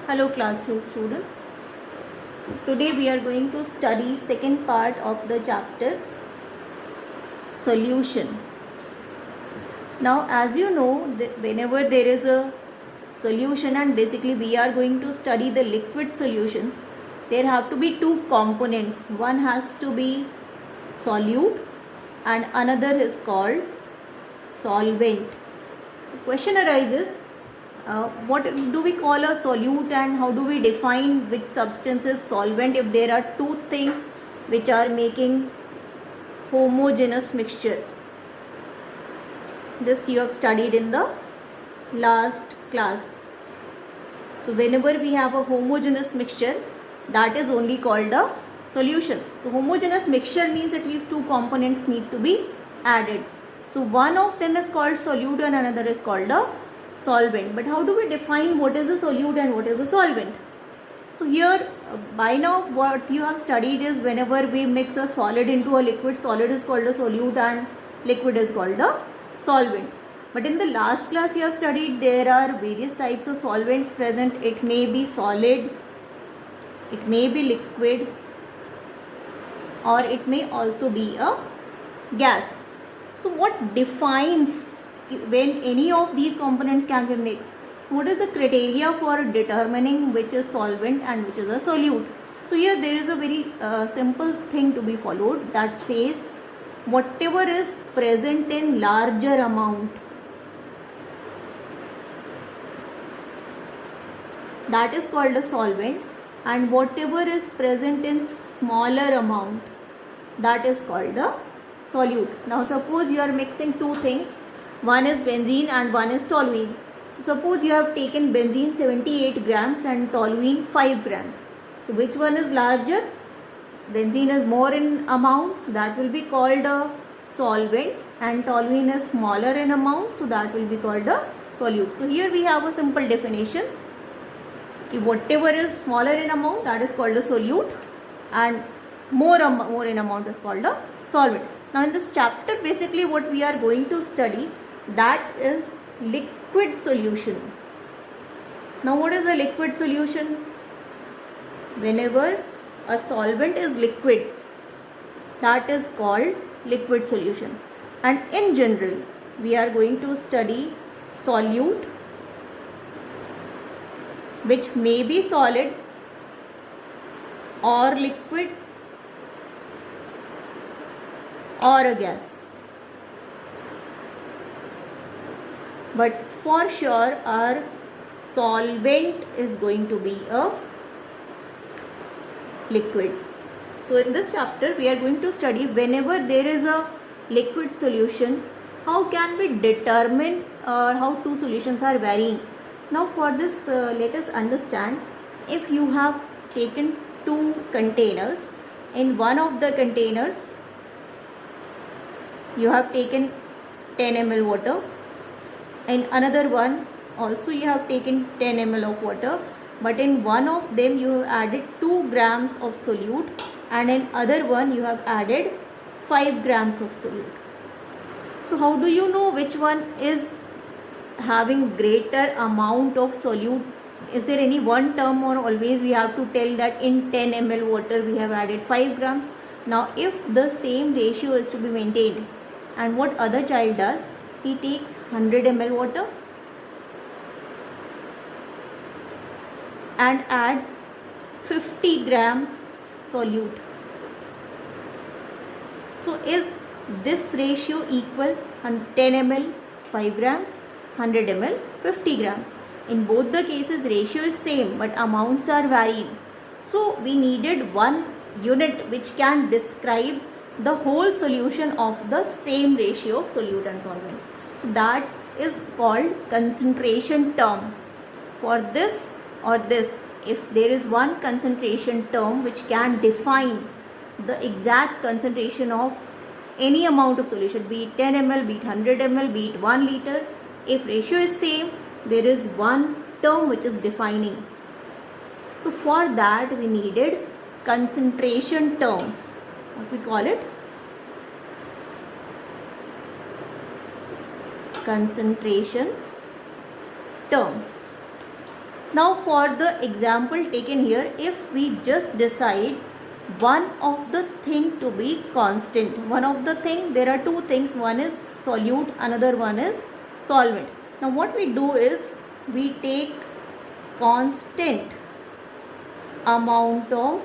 Hello class 12 students. Today we are going to study second part of the chapter solution. Now as you know, whenever there is a solution and basically we are going to study the liquid solutions, there have to be two components. One has to be solute and another is called solvent. The question arises, what do we call a solute and how do we define which substance is solvent if there are two things which are making homogeneous mixture? This you have studied in the last class. So whenever we have a homogeneous mixture, that is only called a solution. So homogeneous mixture means at least two components need to be added. So one of them is called solute and another is called a solvent. But how do we define what is a solute and what is a solvent? So here by now what you have studied is whenever we mix a solid into a liquid, solid is called a solute and liquid is called a solvent. But in the last class you have studied there are various types of solvents present. It may be solid, it may be liquid, or it may also be a gas. So what defines when any of these components can be mixed? What is the criteria for determining which is solvent and which is a solute? So here there is a very simple thing to be followed that says whatever is present in larger amount, that is called a solvent, and whatever is present in smaller amount, that is called a solute. Now suppose you are mixing two things, one is benzene and one is toluene. Suppose you have taken benzene 78 grams and toluene 5 grams. So which one is larger? Benzene is more in amount, so that will be called a solvent, and toluene is smaller in amount, so that will be called a solute. So here we have a simple definitions. Whatever is smaller in amount, that is called a solute, and more in amount is called a solvent. Now in this chapter basically what we are going to study, that is liquid solution. Now what is a liquid solution? Whenever a solvent is liquid, that is called liquid solution. And in general we are going to study solute, which may be solid or liquid or a gas. But for sure our solvent is going to be a liquid. So in this chapter we are going to study whenever there is a liquid solution, how can we determine how two solutions are varying. Now for this let us understand, if you have taken two containers, in one of the containers you have taken 10 ml water, in another one also you have taken 10 ml of water, but in one of them you have added 2 grams of solute and in other one you have added 5 grams of solute. So how do you know which one is having greater amount of solute? Is there any one term or always we have to tell that in 10 ml water we have added 5 grams? Now if the same ratio is to be maintained, and what other child does, he takes 100 ml water and adds 50 gram solute. So is this ratio equal? 10 ml 5 grams, 100 ml 50 grams. In both the cases ratio is same but amounts are varying. So we needed one unit which can describe the whole solution of the same ratio of solute and solvent. So that is called concentration term. For this or this, if there is one concentration term which can define the exact concentration of any amount of solution, be it 10 ml, be it 100 ml, be it 1 liter, if ratio is same, there is one term which is defining. So for that we needed concentration terms. What we call it? Concentration terms. Now for the example taken here, if we just decide one of the thing to be constant, one of the thing, there are two things, one is solute, another one is solvent. Now what we do is we take constant amount of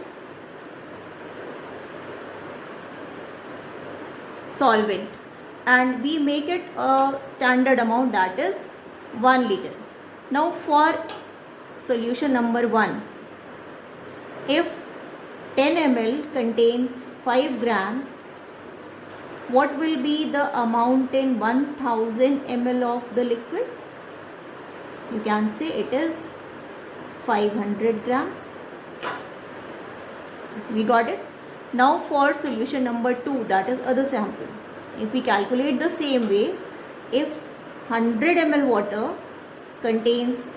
solvent and we make it a standard amount, that is 1 liter. Now for solution number 1, if 10 ml contains 5 grams, what will be the amount in 1000 ml of the liquid? You can say it is 500 grams. We got it? Now for solution number 2, that is other sample. If we calculate the same way, if 100 ml water contains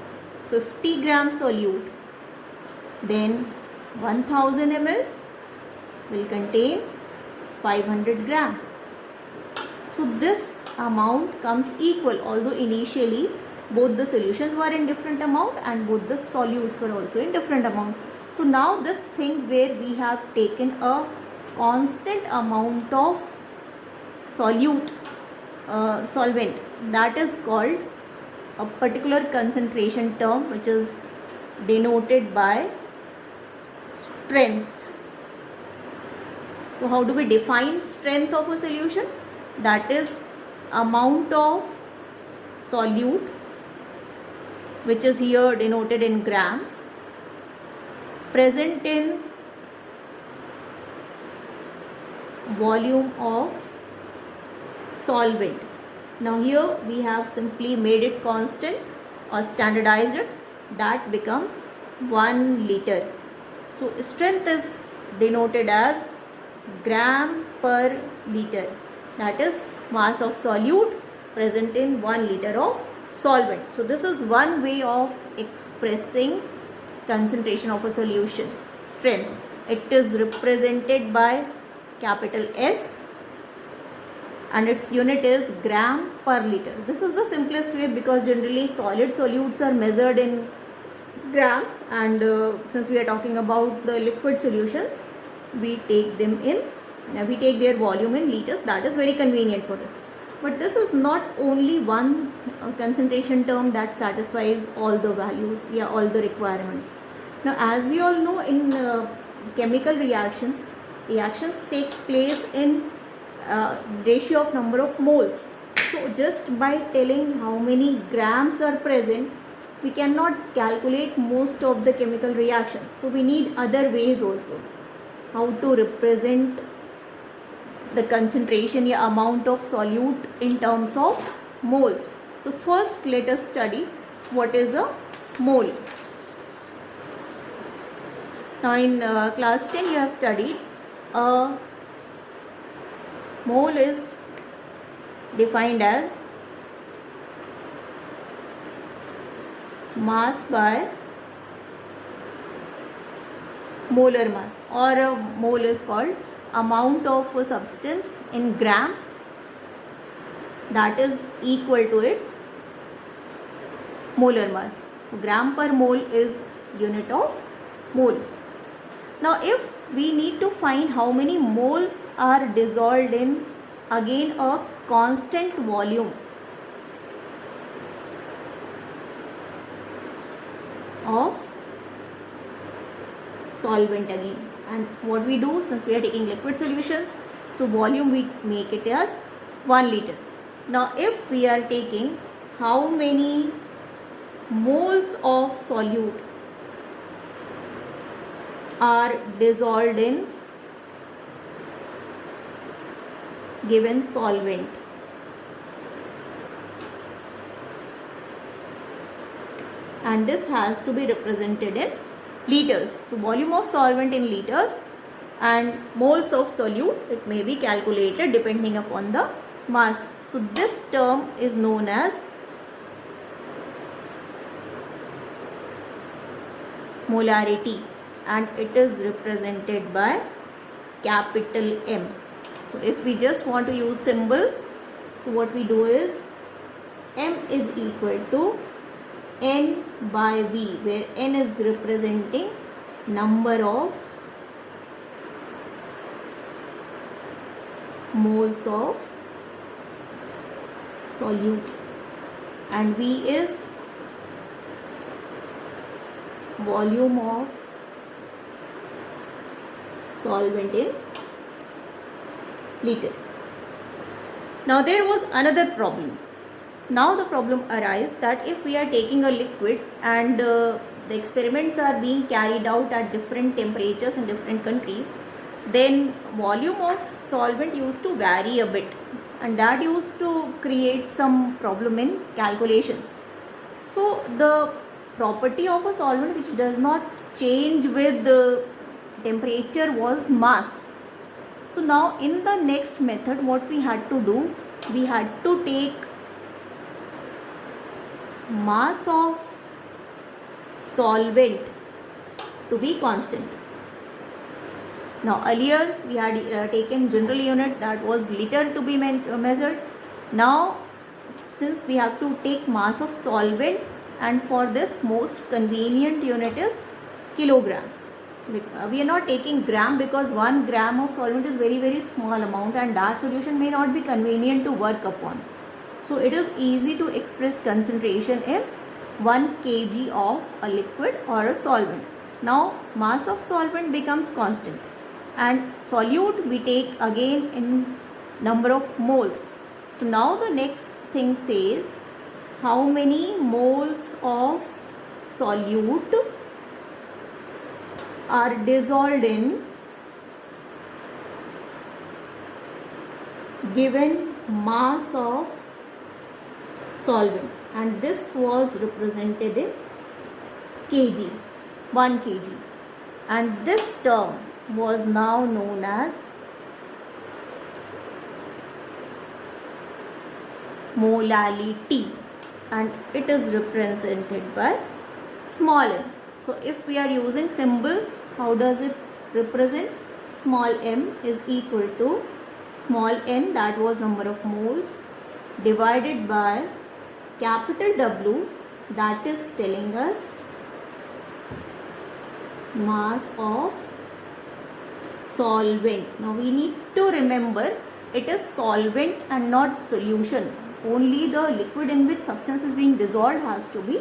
50 grams solute, then 1000 ml will contain 500 gram. So this amount comes equal, although initially both the solutions were in different amount and both the solutes were also in different amount. So now this thing where we have taken a constant amount of solute, solvent, that is called a particular concentration term which is denoted by strength. So how do we define strength of a solution? That is amount of solute, which is here denoted in grams, present in volume of solvent. Now here we have simply made it constant or standardized it, that becomes 1 liter. So strength is denoted as gram per liter, that is mass of solute present in 1 liter of solvent. So this is one way of expressing concentration of a solution, strength. It is represented by capital S and its unit is gram per liter. This is the simplest way because generally solid solutes are measured in grams, and since we are talking about the liquid solutions, we take them in, we take their volume in liters. That is very convenient for us. But this is not only one concentration term that satisfies all the values, all the requirements. Now as we all know, in chemical reactions take place in ratio of number of moles. So just by telling how many grams are present, we cannot calculate most of the chemical reactions. So we need other ways also how to represent the concentration, amount of solute in terms of moles. So first let us study what is a mole. Now in class 10 you have studied a mole is defined as mass by molar mass, or a mole is called amount of a substance in grams that is equal to its molar mass. Gram per mole is unit of mole. Now if we need to find how many moles are dissolved in, again, a constant volume of solvent again, and what we do, since we are taking liquid solutions, so volume we make it as 1 liter. Now if we are taking how many moles of solute are dissolved in given solvent, and this has to be represented in liters. So volume of solvent in liters and moles of solute, it may be calculated depending upon the mass. So this term is known as molarity, and it is represented by capital M. So if we just want to use symbols, so what we do is M is equal to N by V, where N is representing number of moles of solute and V is volume of solvent in liter. Now there was another problem. Now the problem arises that if we are taking a liquid and the experiments are being carried out at different temperatures in different countries, then volume of solvent used to vary a bit, and that used to create some problem in calculations. So the property of a solvent which does not change with the temperature was mass. So now in the next method, what we had to do, we had to take mass of solvent to be constant. Now earlier we had taken general unit, that was liter to be measured. Now since we have to take mass of solvent, and for this most convenient unit is kilograms. We are not taking gram because 1 gram of solvent is very small amount and that solution may not be convenient to work upon. So it is easy to express concentration in 1 kg of a liquid or a solvent. Now mass of solvent becomes constant and solute we take again in number of moles. So now the next thing says how many moles of solute are dissolved in given mass of solvent, and this was represented in kg, 1 kg, and this term was now known as molality and it is represented by small m. So if we are using symbols, how does it represent? Small m is equal to small n, that was number of moles, divided by capital W, that is telling us mass of solvent. Now we need to remember it is solvent and not solution. Only the liquid in which substance is being dissolved has to be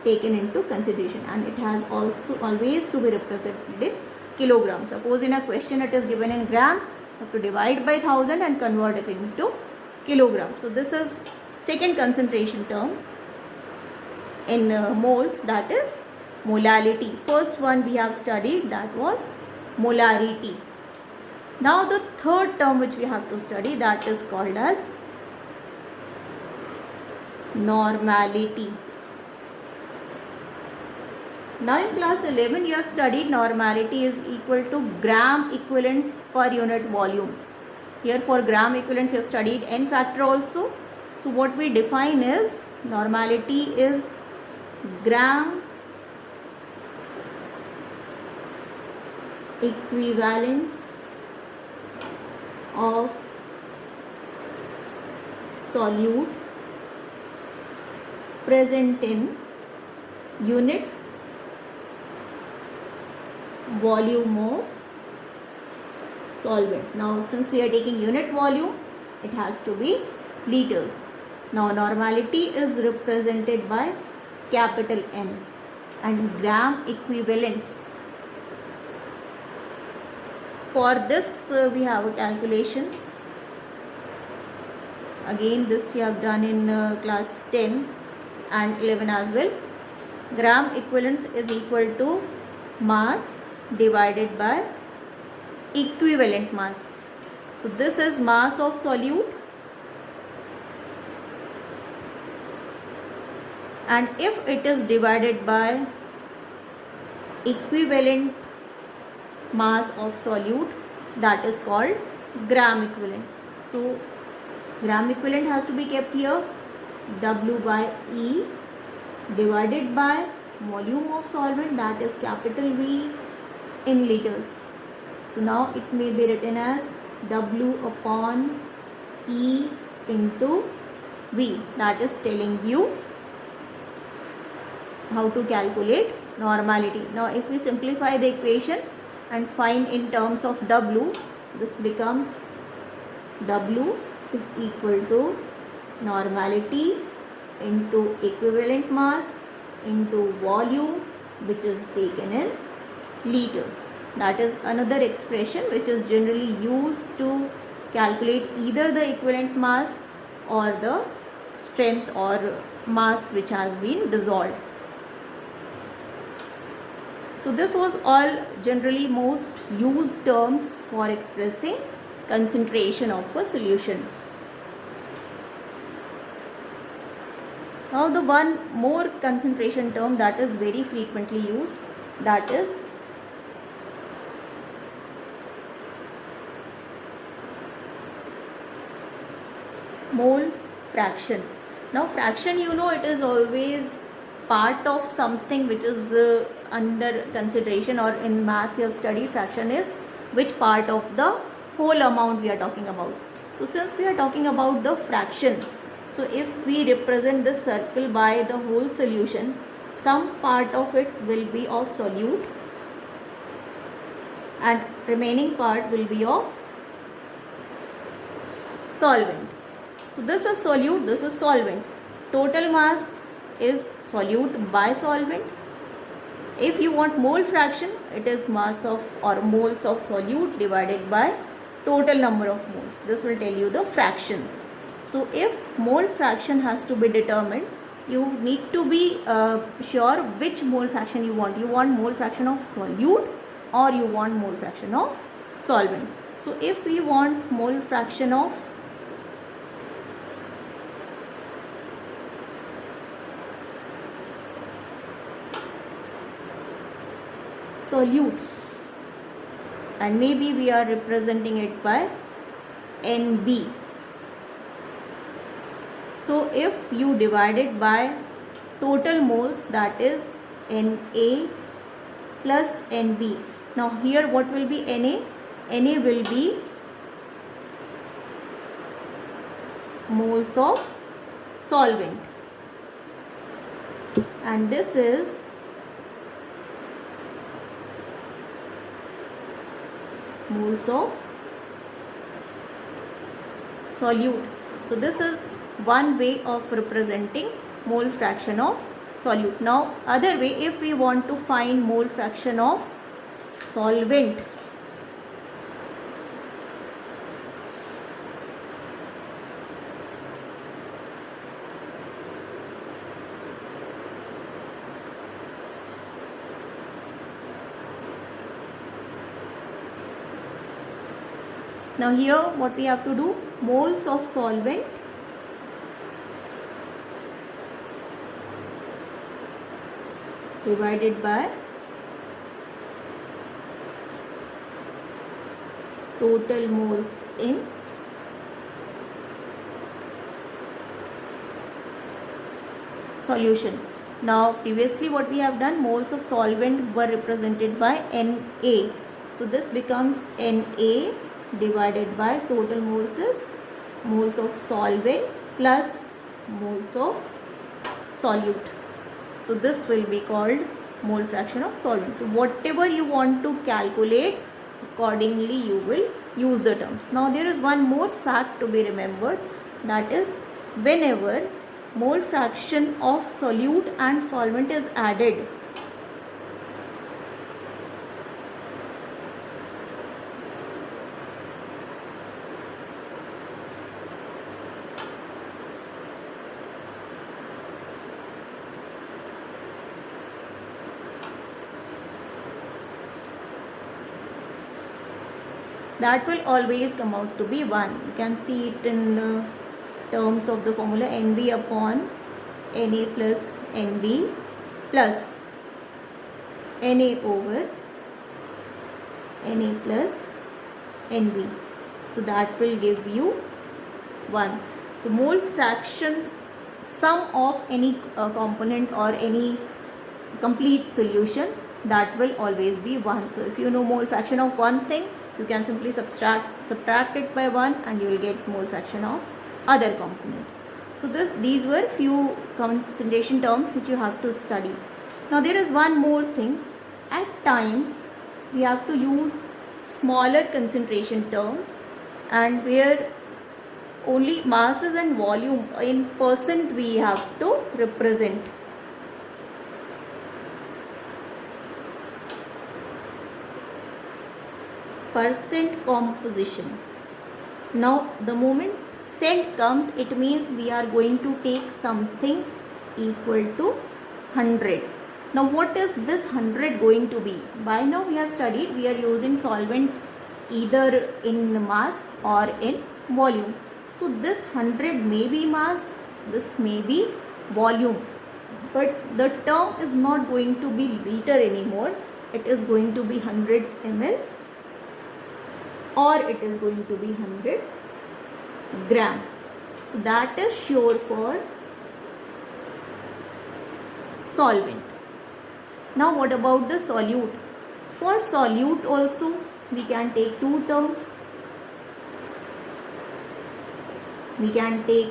taken into consideration, and it has also always to be represented in kilograms. Suppose in a question it is given in gram, you have to divide by 1000 and convert it into kilograms. So this is second concentration term in moles, that is molality. First one we have studied, that was molarity. Now the third term which we have to study, that is called as normality. Now in class 11 you have studied normality is equal to gram equivalents per unit volume. Here for gram equivalents you have studied n factor also. So what we define is normality is gram equivalents of solute present in unit volume of solvent. Now since we are taking unit volume, it has to be liters. Now normality is represented by capital N and gram equivalents. For this we have a calculation. Again this we have done in class 10 and 11 as well. Gram equivalents is equal to mass divided by equivalent mass. So this is mass of solute, and if it is divided by equivalent mass of solute, that is called gram equivalent. So gram equivalent has to be kept here, W by E divided by volume of solvent, that is capital V in liters. So now it may be written as W upon E into V, that is telling you how to calculate normality. Now if we simplify the equation and find in terms of W, this becomes W is equal to normality into equivalent mass into volume, which is taken in liters. That is another expression which is generally used to calculate either the equivalent mass or the strength or mass which has been dissolved. So this was all generally most used terms for expressing concentration of a solution. Now the one more concentration term that is very frequently used, that is mole fraction. Now fraction, you know, it is always part of something which is under consideration, or in maths you have studied fraction is which part of the whole amount we are talking about. So since we are talking about the fraction, so if we represent this circle by the whole solution, some part of it will be of solute and remaining part will be of solvent. So this is solute, this is solvent. Total mass is solute by solvent. If you want mole fraction, it is mass of or moles of solute divided by total number of moles. This will tell you the fraction. So if mole fraction has to be determined, you need to be sure which mole fraction you want. You want mole fraction of solute or you want mole fraction of solvent. So if we want mole fraction of solute, and maybe we are representing it by NB. So if you divide it by total moles, that is Na plus NB. Now here what will be Na? Na will be moles of solvent, and this is moles of solute. So this is one way of representing mole fraction of solute. Now other way, if we want to find mole fraction of solvent, now here what we have to do, moles of solvent divided by total moles in solution. Now previously what we have done, moles of solvent were represented by Na. So this becomes Na divided by total moles is moles of solvent plus moles of solute. So this will be called mole fraction of solvent. So whatever you want to calculate, accordingly you will use the terms. Now there is one more fact to be remembered, that is whenever mole fraction of solute and solvent is added, that will always come out to be 1. You can see it in terms of the formula NB upon Na plus NB plus Na over Na plus NB. So that will give you 1. So mole fraction sum of any component or any complete solution, that will always be 1. So if you know mole fraction of one thing, you can simply subtract it by 1 and you will get mole fraction of other component. So these were few concentration terms which you have to study. Now there is one more thing. At times we have to use smaller concentration terms, and where only masses and volume in percent we have to represent. Percent composition. Now the moment cent comes, it means we are going to take something equal to 100. Now what is this 100 going to be? By now we have studied we are using solvent either in mass or in volume. So this 100 may be mass, this may be volume, but the term is not going to be liter anymore. It is going to be 100 ml, or it is going to be 100 gram. So that is sure for solvent. Now what about the solute? For solute also we can take two terms. We can take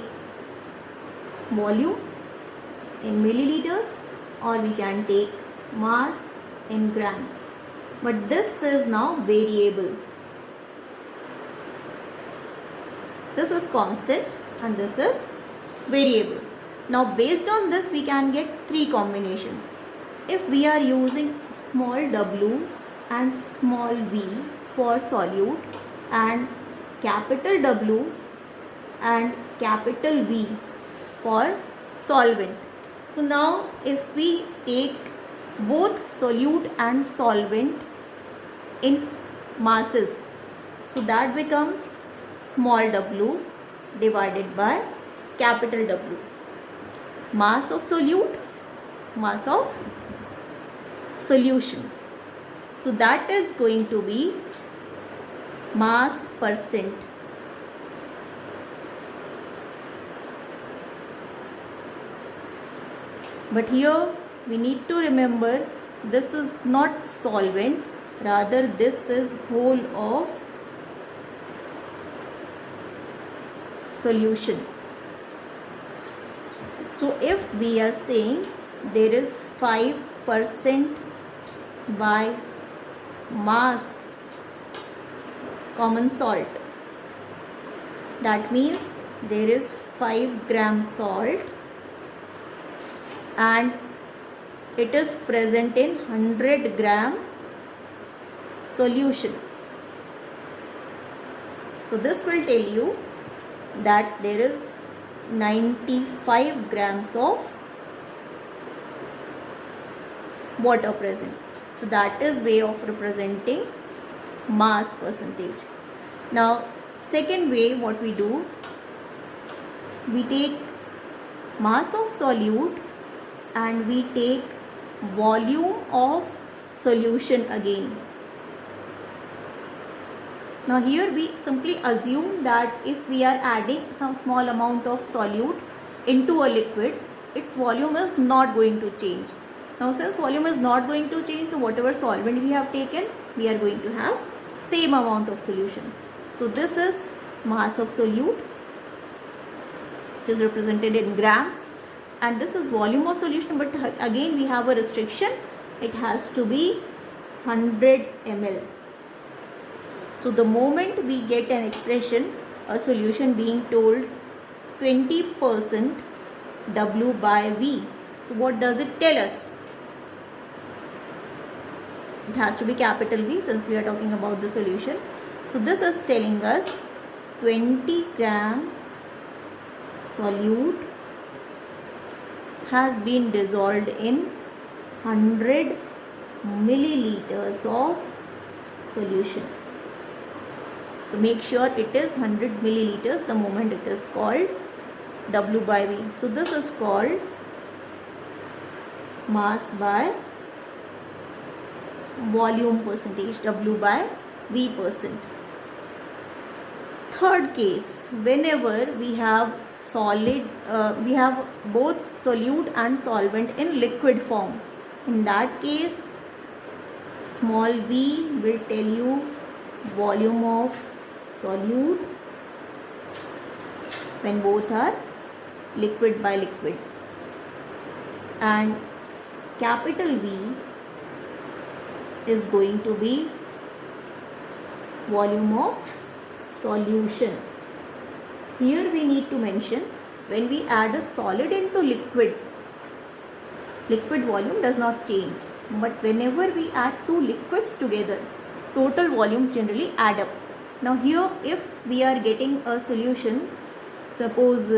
volume in milliliters, or we can take mass in grams. But this is now variable. This is constant and this is variable. Now based on this we can get three combinations. If we are using small w and small v for solute, and capital W and capital V for solvent. So now if we take both solute and solvent in masses, so that becomes small w divided by capital W. Mass of solute, mass of solution. So that is going to be mass percent. But here we need to remember this is not solvent, rather this is whole of solution. So if we are saying there is 5% by mass common salt, that means there is 5 gram salt and it is present in 100 gram solution. So this will tell you that there is 95 grams of water present. So that is way of representing mass percentage. Now second way, what we do, we take mass of solute and we take volume of solution again. Now here we simply assume that if we are adding some small amount of solute into a liquid, its volume is not going to change. Now since volume is not going to change, so whatever solvent we have taken, we are going to have same amount of solution. So this is mass of solute, which is represented in grams, and this is volume of solution, but again we have a restriction, it has to be 100 ml. So the moment we get an expression, a solution being told 20% W by V, so what does it tell us? It has to be capital V since we are talking about the solution. So this is telling us 20 gram solute has been dissolved in 100 milliliters of solution. So make sure it is 100 milliliters the moment it is called W by V. So this is called mass by volume percentage, W by V percent. Third case, whenever we have we have both solute and solvent in liquid form. In that case, small v will tell you volume of solute when both are liquid by liquid, and capital V is going to be volume of solution. Here we need to mention, when we add a solid into liquid volume does not change. But whenever we add two liquids together, total volumes generally add up. Now here, if we are getting a solution, suppose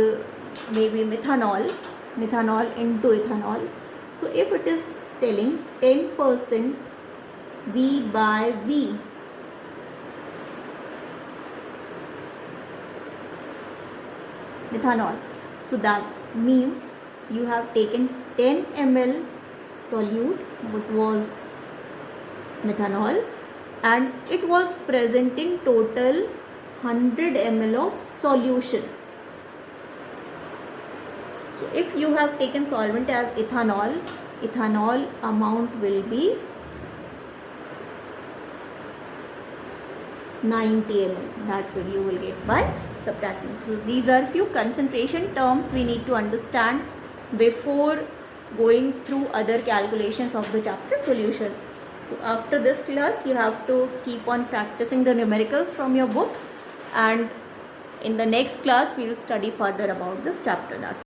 maybe methanol into ethanol. So if it is telling 10% V by V, methanol, so that means you have taken 10 ml solute, what was methanol, and it was present in total 100 ml of solution. So if you have taken solvent as ethanol amount will be 90 ml. That way you will get by subtracting. So these are few concentration terms we need to understand before going through other calculations of the chapter solution. So after this class, you have to keep on practicing the numericals from your book, and in the next class we will study further about this chapter. That's